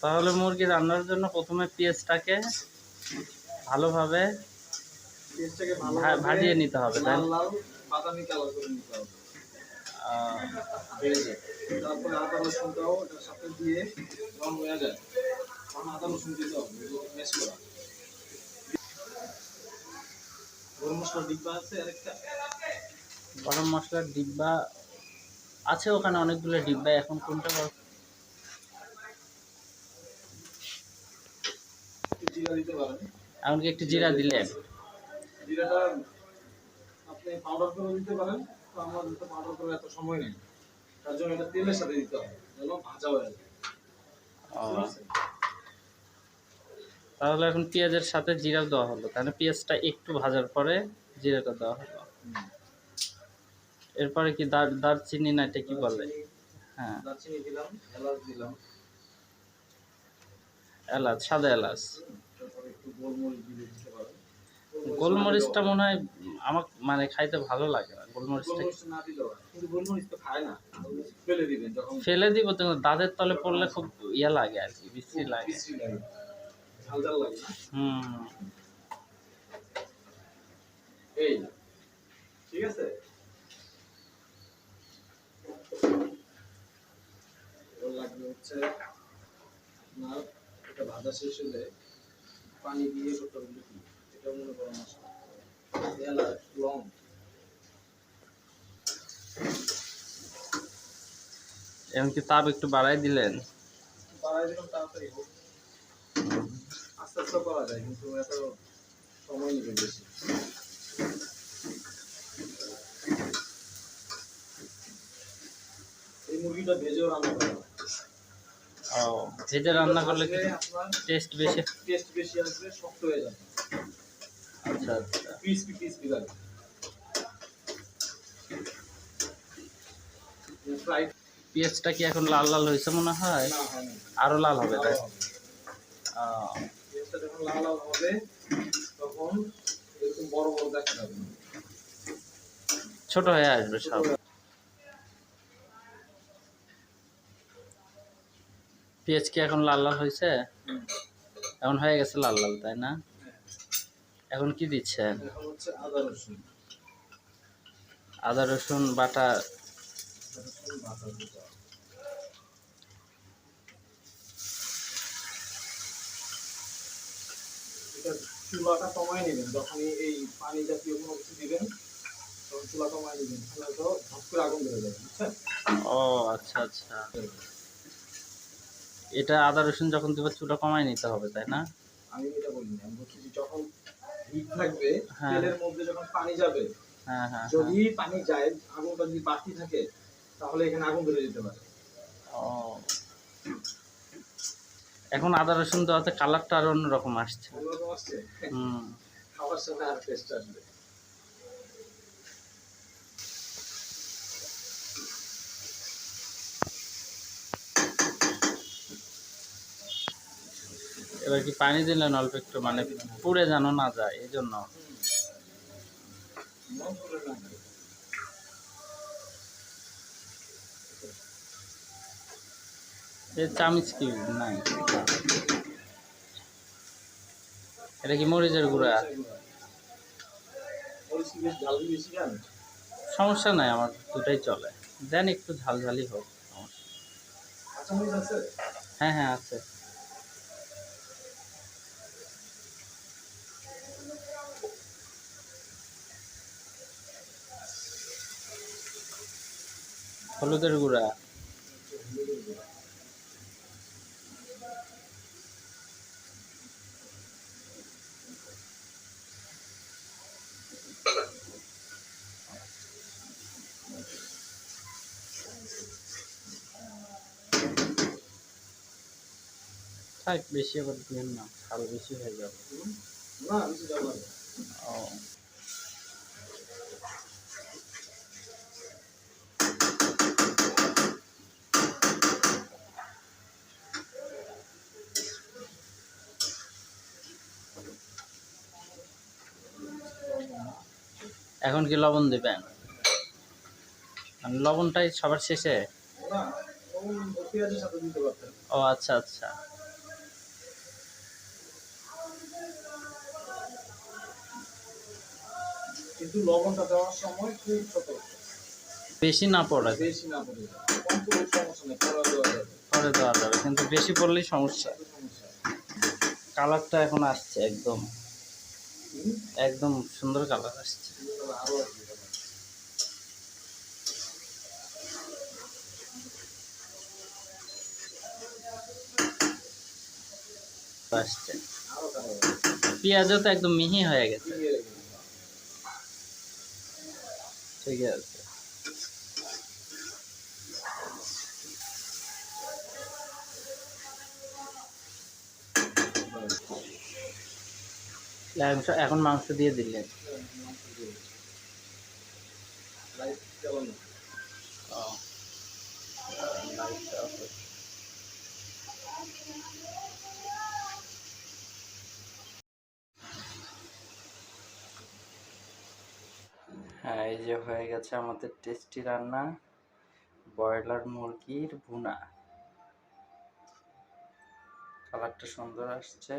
তাহলে মুরগি রান্নার জন্য প্রথমে পেঁয়াজটাকে ভালোভাবে ভাজিয়ে নিতে হবে, তাই বাদামি কালার করে নিতে হবে। তারপরে আদা রসুনটাও এটার সাথে দিয়ে রং হয়ে যায়, তখন আদা রসুন দিতে হবে মেশ করা। গরম মশলার ডিব্বা আছে আরেকটা, গরম মশলার ডিব্বা আছে ওখানে অনেকগুলো ডিব্বা, এখন কোনটা জিরা দিতে পারেন। এমনকি একটু জিরা দিলেন, জিরাটা আপনি পাউডার করে দিতে পারেন, তো আমাদের তো পাউডার করে এত সময় নেই, তার জন্য এটা তেলের সাথে দিতে হবে যেন ভাজা হয়ে যায়। তাহলে এখন পেঁয়াজের সাথে জিরা দেওয়া হলো, তাহলে পেঁয়াজটা একটু ভাজার পরে জিরাটা দেওয়া হলো। এরপরে কি দারচিনি না এটা কি বলে? হ্যাঁ, দারচিনি দিলাম, এলাচ দিলাম, এলাচ, সাদা এলাচ। তারপরে একটু গোলমরিচ দিতে পারেন। গোলমরিচটা মনে হয় আমার মানে খাইতে ভালো লাগে না, গোলমরিচটা না দিলেও কিন্তু গোলমরিচ তো খায় না, ফেলে দিবেন যখন ফেলে দিব তো দাঁতের তলে পড়লে খুব ইয়া লাগে আর কি, বিশ্রী লাগে, ঝাল ঝাল লাগে না। এই ঠিক আছে, লাগবে হচ্ছে আপনার এটা ভাজা শেষ হলে পানি দিয়ে করতে হবে কি, এটা মনে করেন মশলা এলাচ লং এমনকি তাপ একটু বাড়াই দিলেন, বাড়াই দিলাম, তাড়াতাড়ি হোক, আস্তে আস্তে করা যায় কিন্তু এত সময় নেবে বেশি। এই মুরগিটা ভেজেও রান্না করা হয়। ও, ভেজে রান্না করলে কি টেস্ট বেশি আসবে, শক্ত হয়ে যাবে। আচ্ছা আচ্ছা, ক্রিসপি লাগে। পেঁয়াজটা কি এখন লাল লাল হয়েছে মনে হয়? আরো লাল হবে, তাই? পেঁয়াজটা যখন লাল লাল হবে তখন এরকম বড় বড় দেখা যাবে, ছোট হয়ে আসবে সব। পেঁয়াজ কি এখন লাল লাল হয়েছে? এখন হয়ে গেছে লাল লাল, তাই না? এখন কি দিচ্ছেন? এখন হচ্ছে আদা রসুন, আদা রসুন বাটা। চুলাটা কমায় নেবেন, যখনই এই পানি জাতীয় কোনো কিছু দিবেন তখন চুলা কমায় নেবেন, তাহলে তো ঝপ করে আগুন ধরে যাবে, বুঝছেন? ও আচ্ছা আচ্ছা, এটা আদা রসুন যখন দেবো চুলা কমায় নিতে হবে, তাই না? আমি এটা বলিনি, আমি বলছি যখন হিট থাকবে তেলের মধ্যে যখন পানি যাবে, যদি পানি যায় আগুনটা যদি বাড়তি থাকে তাহলে এখানে আগুন ধরে যেতে পারে। ও, এখন আদা রসুন দেওয়াতে কালারটা আর অন্যরকম আসছে। খাওয়ার সাথে আর টেস্ট আসবে। এবার কি পানি দিলেন অল্প একটু, মানে পুড়ে যেন না যায় এই জন্য। এই চামচ কি নাই? এটা কি মরিচের গুঁড়া? সমস্যা নাই, আমার দুটাই চলে, দেন একটু ঝাল ঝালই হোক। হ্যাঁ হ্যাঁ আছে। হলুদের গুঁড়া, থাক, বেশি আবার দিন না, ঝাল বেশি হয়ে যাবে। ও, এখন কি লবণ দিবেন? লবণটাই সবার শেষে? তখন পেঁয়াজের সাথে দিতে পারতেন। ও আচ্ছা আচ্ছা। কিন্তু লবণটা দেওয়ার সময় খুব সতর্ক, বেশি না পড়ে, বেশি না পড়ে যায়। কম পড়লে সমস্যা নেই, পরে দেওয়া যাবে, পরে দেওয়া যাবে, কিন্তু বেশি পড়লেই সমস্যা। সমস্যা। কালারটা এখন আসছে একদম, হুম, একদম সুন্দর কালার আসছে। আরো আসবে কালার। আসছে, আরো কালার আসবে। পেঁয়াজও তো একদম মিহি হয়ে গেছে। দিয়ে রেখে দিন। ঠিক আছে। এখন মাংস দিয়ে দিলেন। মাংস দিয়ে দিন। লাইট জ্বালানো। ও, লাইটটা off আছে। হ্যাঁ, এই যে হয়ে গেছে আমাদের টেস্টি রান্না, ব্রয়লার মুরগির ভুনা। কালারটা সুন্দর আসছে।